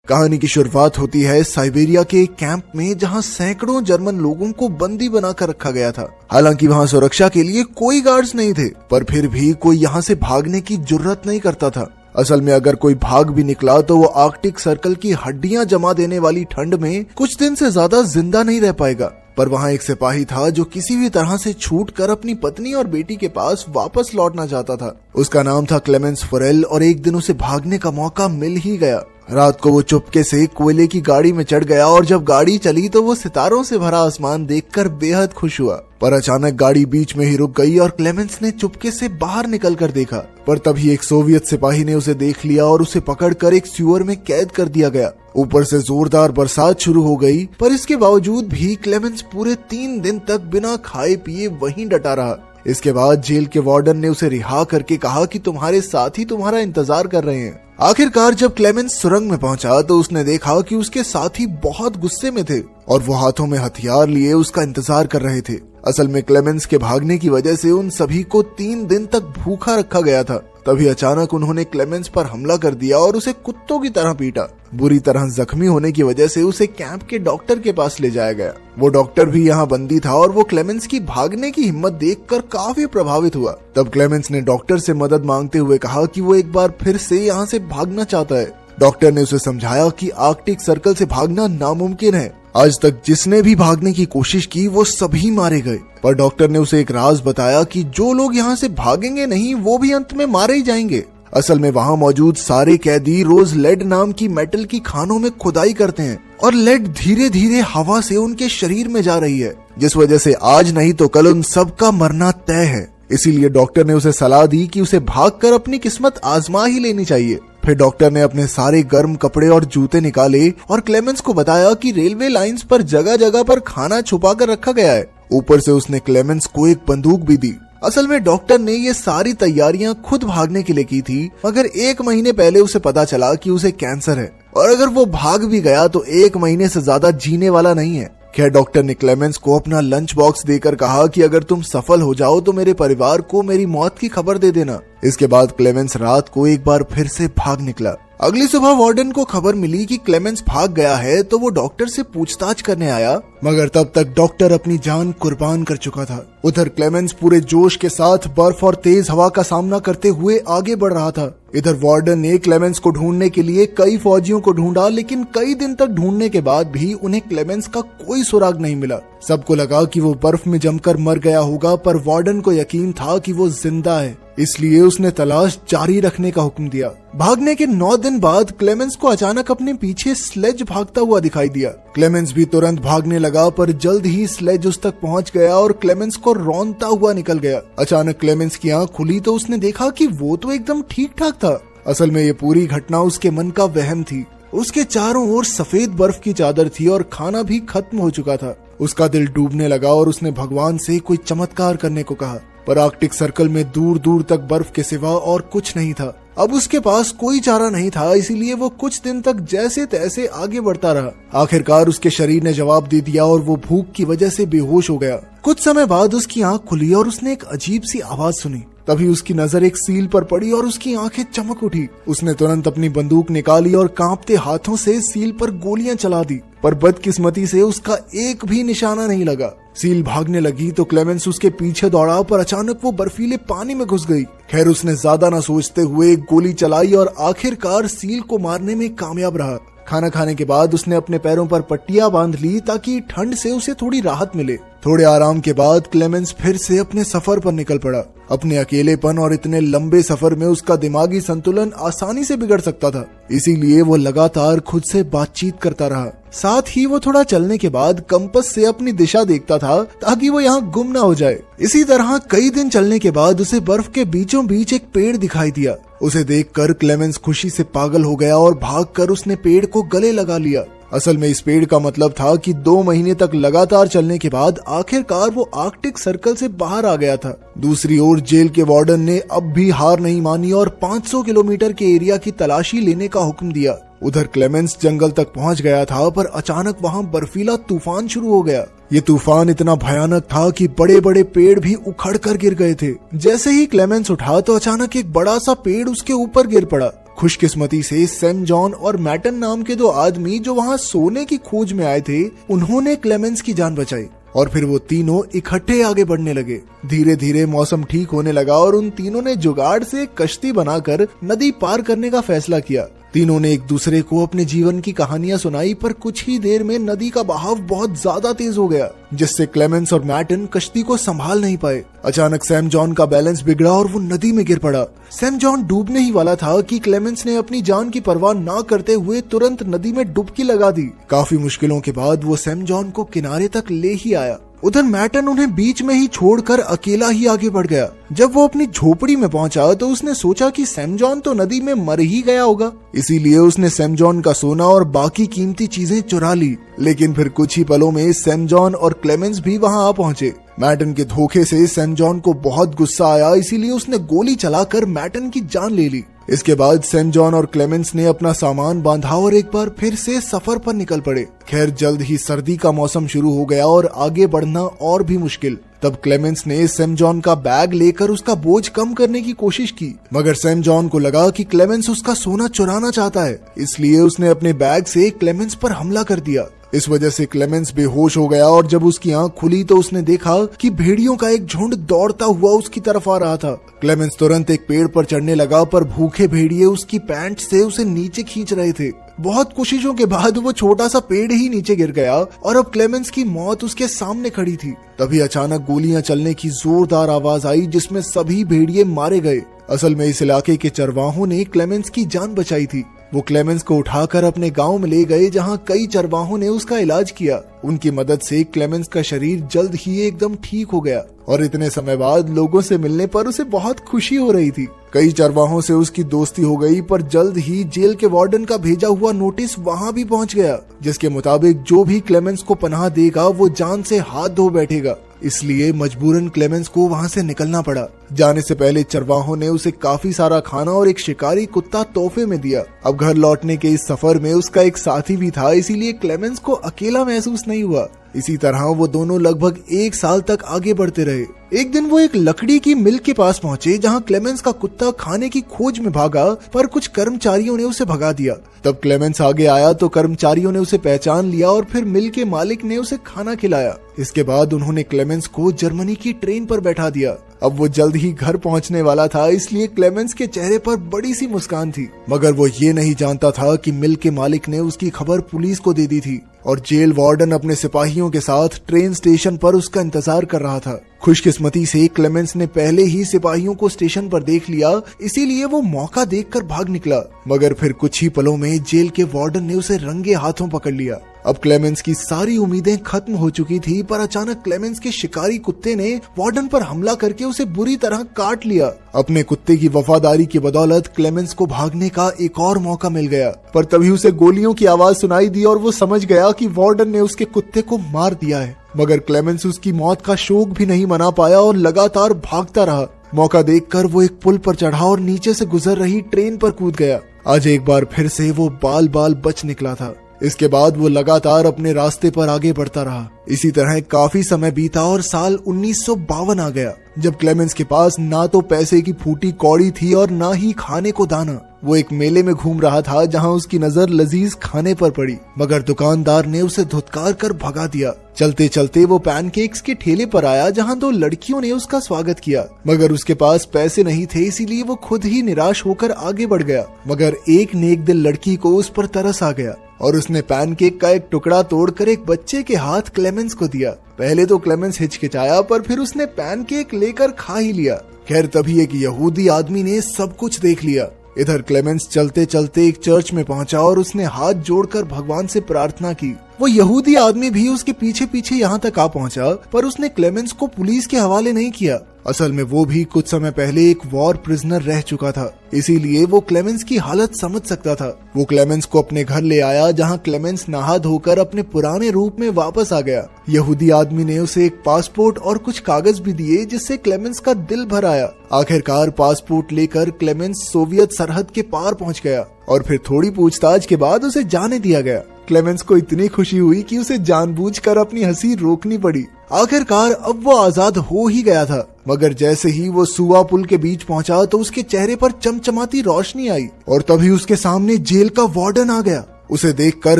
कहानी की शुरुआत होती है साइबेरिया के एक कैंप में, जहां सैकड़ों जर्मन लोगों को बंदी बनाकर रखा गया था। हालांकि वहां सुरक्षा के लिए कोई गार्ड्स नहीं थे, पर फिर भी कोई यहां से भागने की जुर्रत नहीं करता था। असल में अगर कोई भाग भी निकला तो वो आर्कटिक सर्कल की हड्डियां जमा देने वाली ठंड में कुछ दिन से ज्यादा जिंदा नहीं रह पाएगा। पर वहां एक सिपाही था जो किसी भी तरह से छूटकर अपनी पत्नी और बेटी के पास वापस लौटना चाहता था। उसका नाम था क्लेमेंस फॉरेल और एक दिन उसे भागने का मौका मिल ही गया। रात को वो चुपके से कोयले की गाड़ी में चढ़ गया और जब गाड़ी चली तो वो सितारों से भरा आसमान देखकर बेहद खुश हुआ। पर अचानक गाड़ी बीच में ही रुक गई और क्लेमेंस ने चुपके से बाहर निकलकर देखा, पर तभी एक सोवियत सिपाही ने उसे देख लिया और उसे पकड़कर एक सीवर में कैद कर दिया गया। ऊपर से जोरदार बरसात शुरू हो गई, पर इसके बावजूद भी क्लेमेंस पूरे 3 दिन तक बिना खाए पिए वहीं डटा रहा। इसके बाद जेल के वार्डन ने उसे रिहा करके कहा कि तुम्हारे साथी तुम्हारा इंतजार कर रहे हैं। आखिरकार जब क्लेमेंस सुरंग में पहुंचा तो उसने देखा कि उसके साथी बहुत गुस्से में थे और वो हाथों में हथियार लिए उसका इंतजार कर रहे थे। असल में क्लेमेंस के भागने की वजह से उन सभी को 3 दिन तक भूखा रखा गया था। तभी अचानक उन्होंने क्लेमेंस पर हमला कर दिया और उसे कुत्तों की तरह पीटा। बुरी तरह जख्मी होने की वजह से उसे कैंप के डॉक्टर के पास ले जाया गया। वो डॉक्टर भी यहाँ बंदी था और वो क्लेमेंस की भागने की हिम्मत देखकर काफी प्रभावित हुआ। तब क्लेमेंस ने डॉक्टर से मदद मांगते हुए कहा कि वो एक बार फिर से यहाँ से भागना चाहता है। डॉक्टर ने उसे समझाया कि आर्कटिक सर्कल से भागना नामुमकिन है। आज तक जिसने भी भागने की कोशिश की वो सभी मारे गए। पर डॉक्टर ने उसे एक राज बताया कि जो लोग यहाँ से भागेंगे नहीं वो भी अंत में मारे ही जाएंगे। असल में वहाँ मौजूद सारे कैदी रोज लेड नाम की मेटल की खानों में खुदाई करते हैं और लेड धीरे धीरे हवा से उनके शरीर में जा रही है, जिस वजह से आज नहीं तो कल उन सबका मरना तय है। इसीलिए डॉक्टर ने उसे सलाह दी कि उसे भागकर अपनी किस्मत आजमा ही लेनी चाहिए। फिर डॉक्टर ने अपने सारे गर्म कपड़े और जूते निकाले और क्लेमेंस को बताया कि रेलवे लाइंस पर जगह जगह पर खाना छुपा कर रखा गया है। ऊपर से उसने क्लेमेंस को एक बंदूक भी दी। असल में डॉक्टर ने ये सारी तैयारियां खुद भागने के लिए की थी, मगर 1 महीने पहले उसे पता चला कि उसे कैंसर है और अगर वो भाग भी गया तो 1 महीने से ज्यादा जीने वाला नहीं है। खैर डॉक्टर ने क्लेमेंस को अपना लंच बॉक्स देकर कहा कि अगर तुम सफल हो जाओ तो मेरे परिवार को मेरी मौत की खबर दे देना। इसके बाद क्लेमेंस रात को एक बार फिर से भाग निकला। अगली सुबह वार्डन को खबर मिली कि क्लेमेंस भाग गया है तो वो डॉक्टर से पूछताछ करने आया, मगर तब तक डॉक्टर अपनी जान कुर्बान कर चुका था। उधर क्लेमेंस पूरे जोश के साथ बर्फ और तेज हवा का सामना करते हुए आगे बढ़ रहा था। इधर वार्डन ने क्लेमेंस को ढूंढने के लिए कई फौजियों को ढूंढा, लेकिन कई दिन तक ढूंढने के बाद भी उन्हें क्लेमेंस का कोई सुराग नहीं मिला। सबको लगा कि वो बर्फ में जमकर मर गया होगा, पर वार्डन को यकीन था कि वो जिंदा है, इसलिए उसने तलाश जारी रखने का हुक्म दिया। भागने के 9 दिन बाद क्लेमेंस को अचानक अपने पीछे स्लेज भागता हुआ दिखाई दिया। क्लेमेंस भी तुरंत भागने लगा, पर जल्द ही स्लेज उस तक पहुंच गया और क्लेमेंस को रौंदता हुआ निकल गया। अचानक क्लेमेंस की आंख खुली तो उसने देखा कि वो तो एकदम ठीक ठाक था। असल में ये पूरी घटना उसके मन का वहम थी। उसके चारों ओर सफेद बर्फ की चादर थी और खाना भी खत्म हो चुका था। उसका दिल डूबने लगा और उसने भगवान से कोई चमत्कार करने को कहा, पर आर्कटिक सर्कल में दूर दूर तक बर्फ के सिवा और कुछ नहीं था। अब उसके पास कोई चारा नहीं था, इसीलिए वो कुछ दिन तक जैसे तैसे आगे बढ़ता रहा। आखिरकार उसके शरीर ने जवाब दे दिया और वो भूख की वजह से बेहोश हो गया। कुछ समय बाद उसकी आंख खुली और उसने एक अजीब सी आवाज सुनी। तभी उसकी नजर एक सील पर पड़ी और उसकी आंखें चमक उठी। उसने तुरंत अपनी बंदूक निकाली और कांपते हाथों से सील पर गोलियां चला दी, पर बदकिस्मती से उसका एक भी निशाना नहीं लगा। सील भागने लगी तो क्लेमेंस उसके पीछे दौड़ा, पर अचानक वो बर्फीले पानी में घुस गई। खैर उसने ज्यादा न सोचते हुए एक गोली चलाई और आखिरकार सील को मारने में कामयाब रहा। खाना खाने के बाद उसने अपने पैरों पर पट्टियां बांध ली ताकि ठंड से उसे थोड़ी राहत मिले। थोड़े आराम के बाद क्लेमेंस फिर से अपने सफर पर निकल पड़ा। अपने अकेलेपन और इतने लंबे सफर में उसका दिमागी संतुलन आसानी से बिगड़ सकता था, इसीलिए वो लगातार खुद से बातचीत करता रहा। साथ ही वो थोड़ा चलने के बाद कंपास से अपनी दिशा देखता था ताकि वो यहाँ गुम ना हो जाए। इसी तरह कई दिन चलने के बाद उसे बर्फ के बीचों बीच एक पेड़ दिखाई दिया। उसे देखकर क्लेमेंस खुशी से पागल हो गया और भागकर उसने पेड़ को गले लगा लिया। असल में इस पेड़ का मतलब था कि 2 महीने तक लगातार चलने के बाद आखिरकार वो आर्कटिक सर्कल से बाहर आ गया था। दूसरी ओर जेल के वार्डन ने अब भी हार नहीं मानी और 500 किलोमीटर के एरिया की तलाशी लेने का हुक्म दिया। उधर क्लेमेंस जंगल तक पहुंच गया था, पर अचानक वहां बर्फीला तूफान शुरू हो गया। ये तूफान इतना भयानक था कि बड़े बड़े पेड़ भी उखड़ कर गिर गए थे। जैसे ही क्लेमेंस उठा तो अचानक एक बड़ा सा पेड़ उसके ऊपर गिर पड़ा। खुशकिस्मती से सैम जॉन और मैटन नाम के 2 आदमी जो वहाँ सोने की खोज में आए थे, उन्होंने क्लेमेंस की जान बचाई और फिर वो तीनों इकट्ठे आगे बढ़ने लगे। धीरे धीरे मौसम ठीक होने लगा और उन तीनों ने जुगाड़ से कश्ती बनाकर नदी पार करने का फैसला किया। तीनों ने एक दूसरे को अपने जीवन की कहानियां सुनाई, पर कुछ ही देर में नदी का बहाव बहुत ज्यादा तेज हो गया, जिससे क्लेमेंस और मैटन कश्ती को संभाल नहीं पाए। अचानक सैम जॉन का बैलेंस बिगड़ा और वो नदी में गिर पड़ा। सैम जॉन डूबने ही वाला था कि क्लेमेंस ने अपनी जान की परवाह ना करते हुए तुरंत नदी में डुबकी लगा दी। काफी मुश्किलों के बाद वो सैम जॉन को किनारे तक ले ही आया। उधर मैटन उन्हें बीच में ही छोड़कर अकेला ही आगे बढ़ गया। जब वो अपनी झोपड़ी में पहुंचा तो उसने सोचा कि सैम जॉन तो नदी में मर ही गया होगा, इसीलिए उसने सैम जॉन का सोना और बाकी कीमती चीजें चुरा ली। लेकिन फिर कुछ ही पलों में सैम जॉन और क्लेमेंस भी वहां आ पहुंचे। मैटन के धोखे से सैम जॉन को बहुत गुस्सा आया, इसीलिए उसने गोली चलाकर मैटन की जान ले ली। इसके बाद सैम जॉन और क्लेमेंस ने अपना सामान बांधा और एक बार फिर से सफर पर निकल पड़े। खैर जल्द ही सर्दी का मौसम शुरू हो गया और आगे बढ़ना और भी मुश्किल। तब क्लेमेंस ने सैम जॉन का बैग लेकर उसका बोझ कम करने की कोशिश की, मगर सैम जॉन को लगा कि क्लेमेंस उसका सोना चुराना चाहता है, इसलिए उसने अपने बैग से क्लेमेंस पर हमला कर दिया। इस वजह से क्लेमेंस बेहोश हो गया और जब उसकी आंख खुली तो उसने देखा कि भेड़ियों का एक झुंड दौड़ता हुआ उसकी तरफ आ रहा था। क्लेमेंस तुरंत एक पेड़ पर चढ़ने लगा, पर भूखे भेड़िए उसकी पैंट से उसे नीचे खींच रहे थे। बहुत कोशिशों के बाद वो छोटा सा पेड़ ही नीचे गिर गया और अब क्लेमेंस की मौत उसके सामने खड़ी थी। तभी अचानक गोलियां चलने की जोरदार आवाज आई, जिसमें सभी भेड़िए मारे गए। असल में इस इलाके के चरवाहों ने क्लेमेंस की जान बचाई थी। वो क्लेमेंस को उठाकर अपने गांव में ले गए, जहां कई चरवाहों ने उसका इलाज किया। उनकी मदद से क्लेमेंस का शरीर जल्द ही एकदम ठीक हो गया और इतने समय बाद लोगों से मिलने पर उसे बहुत खुशी हो रही थी। कई चरवाहों से उसकी दोस्ती हो गई, पर जल्द ही जेल के वार्डन का भेजा हुआ नोटिस वहां भी पहुंच गया, जिसके मुताबिक जो भी क्लेमेंस को पनाह देगा वो जान से हाथ धो बैठेगा। इसलिए मजबूरन क्लेमेंस को वहां से निकलना पड़ा। जाने से पहले चरवाहों ने उसे काफी सारा खाना और एक शिकारी कुत्ता तोहफे में दिया। अब घर लौटने के इस सफर में उसका एक साथी भी था, इसीलिए क्लेमेंस को अकेला महसूस नहीं हुआ। इसी तरह वो दोनों लगभग 1 साल तक आगे बढ़ते रहे। एक दिन वो एक लकड़ी की मिल के पास पहुंचे, जहां क्लेमेंस का कुत्ता खाने की खोज में भागा, पर कुछ कर्मचारियों ने उसे भगा दिया। तब क्लेमेंस आगे आया तो कर्मचारियों ने उसे पहचान लिया और फिर मिल के मालिक ने उसे खाना खिलाया। इसके बाद उन्होंने क्लेमेंस को जर्मनी की ट्रेन पर बैठा दिया। अब वो जल्द ही घर पहुंचने वाला था, इसलिए क्लेमेंस के चेहरे पर बड़ी सी मुस्कान थी। मगर वो ये नहीं जानता था कि मिल के मालिक ने उसकी खबर पुलिस को दे दी थी और जेल वार्डन अपने सिपाहियों के साथ ट्रेन स्टेशन पर उसका इंतजार कर रहा था। खुशकिस्मती से क्लेमेंस ने पहले ही सिपाहियों को स्टेशन पर देख लिया, इसीलिए वो मौका देखकर भाग निकला। मगर फिर कुछ ही पलों में जेल के वार्डन ने उसे रंगे हाथों पकड़ लिया। अब क्लेमेंस की सारी उम्मीदें खत्म हो चुकी थी, पर अचानक क्लेमेंस के शिकारी कुत्ते ने वार्डन पर हमला करके उसे बुरी तरह काट लिया। अपने कुत्ते की वफादारी की बदौलत क्लेमेंस को भागने का एक और मौका मिल गया, पर तभी उसे गोलियों की आवाज सुनाई दी और वो समझ गया कि वार्डन ने उसके कुत्ते को मार दिया है। मगर क्लेमेंस उसकी मौत का शोक भी नहीं मना पाया और लगातार भागता रहा। मौका देखकर वो एक पुल पर चढ़ा और नीचे से गुजर रही ट्रेन पर कूद गया। आज एक बार फिर से वो बाल बाल बच निकला था। इसके बाद वो लगातार अपने रास्ते पर आगे बढ़ता रहा। इसी तरह काफी समय बीता और साल 1952 आ गया, जब क्लेमेंस के पास ना तो पैसे की फूटी कौड़ी थी और ना ही खाने को दाना। वो एक मेले में घूम रहा था, जहां उसकी नजर लजीज खाने पर पड़ी, मगर दुकानदार ने उसे धुतकार कर भगा दिया। चलते चलते वो पैनकेक्स के ठेले पर आया, जहां 2 लड़कियों ने उसका स्वागत किया, मगर उसके पास पैसे नहीं थे, इसीलिए वो खुद ही निराश होकर आगे बढ़ गया। मगर एक नेक दिल लड़की को उस पर तरस आ गया और उसने पैनकेक का एक टुकड़ा तोड़कर एक बच्चे के हाथ क्लेमेंस को दिया। पहले तो क्लेमेंस हिचकिचाया, पर फिर उसने पैनकेक लेकर खा ही लिया। खैर तभी एक यहूदी आदमी ने सब कुछ देख लिया। इधर क्लेमेंस चलते चलते एक चर्च में पहुंचा और उसने हाथ जोड़कर भगवान से प्रार्थना की। वो यहूदी आदमी भी उसके पीछे पीछे यहाँ तक आ पहुंचा, पर उसने क्लेमेंस को पुलिस के हवाले नहीं किया। असल में वो भी कुछ समय पहले एक वॉर प्रिजनर रह चुका था, इसीलिए वो क्लेमेंस की हालत समझ सकता था। वो क्लेमेंस को अपने घर ले आया, जहां क्लेमेंस नहा धोकर अपने पुराने रूप में वापस आ गया। यहूदी आदमी ने उसे एक पासपोर्ट और कुछ कागज भी दिए, जिससे क्लेमेंस का दिल भर आया। आखिरकार पासपोर्ट लेकर क्लेमेंस सोवियत सरहद के पार पहुंच गया और फिर थोड़ी पूछताछ के बाद उसे जाने दिया गया। क्लेमेंस को इतनी खुशी हुई कि उसे जानबूझकर अपनी हंसी रोकनी पड़ी। आखिरकार अब वो आजाद हो ही गया था, मगर जैसे ही वो सुआ पुल के बीच पहुंचा तो उसके चेहरे पर चमचमाती रोशनी आई और तभी उसके सामने जेल का वार्डन आ गया। उसे देखकर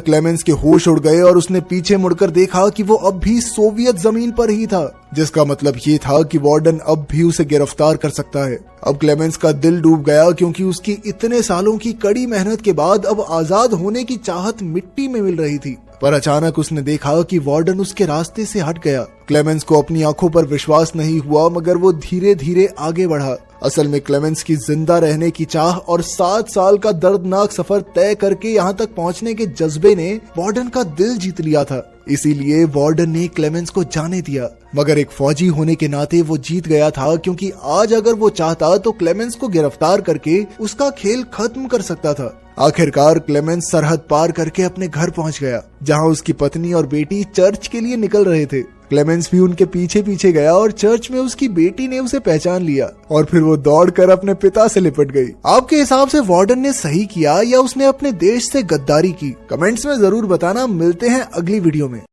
क्लेमेंस के होश उड़ गए और उसने पीछे मुड़कर देखा कि वो अब भी सोवियत जमीन पर ही था, जिसका मतलब ये था कि वार्डन अब भी उसे गिरफ्तार कर सकता है। अब क्लेमेंस का दिल डूब गया क्योंकि उसकी इतने सालों की कड़ी मेहनत के बाद अब आजाद होने की चाहत मिट्टी में मिल रही थी। पर अचानक उसने देखा कि वार्डन उसके रास्ते से हट गया। क्लेमेंस को अपनी आंखों पर विश्वास नहीं हुआ, मगर वो धीरे धीरे आगे बढ़ा। असल में क्लेमेंस की जिंदा रहने की चाह और 7 साल का दर्दनाक सफर तय करके यहाँ तक पहुँचने के जज्बे ने वार्डन का दिल जीत लिया था। इसीलिए वार्डन ने क्लेमेंस को जाने दिया, मगर एक फौजी होने के नाते वो जीत गया था, क्योंकि आज अगर वो चाहता तो क्लेमेंस को गिरफ्तार करके उसका खेल खत्म कर सकता था। आखिरकार क्लेमेंस सरहद पार करके अपने घर पहुंच गया, जहां उसकी पत्नी और बेटी चर्च के लिए निकल रहे थे। क्लेमेंस भी उनके पीछे पीछे गया और चर्च में उसकी बेटी ने उसे पहचान लिया और फिर वो दौड़कर अपने पिता से लिपट गई। आपके हिसाब से वार्डन ने सही किया या उसने अपने देश से गद्दारी की? कमेंट्स में जरूर बताना। मिलते हैं अगली वीडियो में।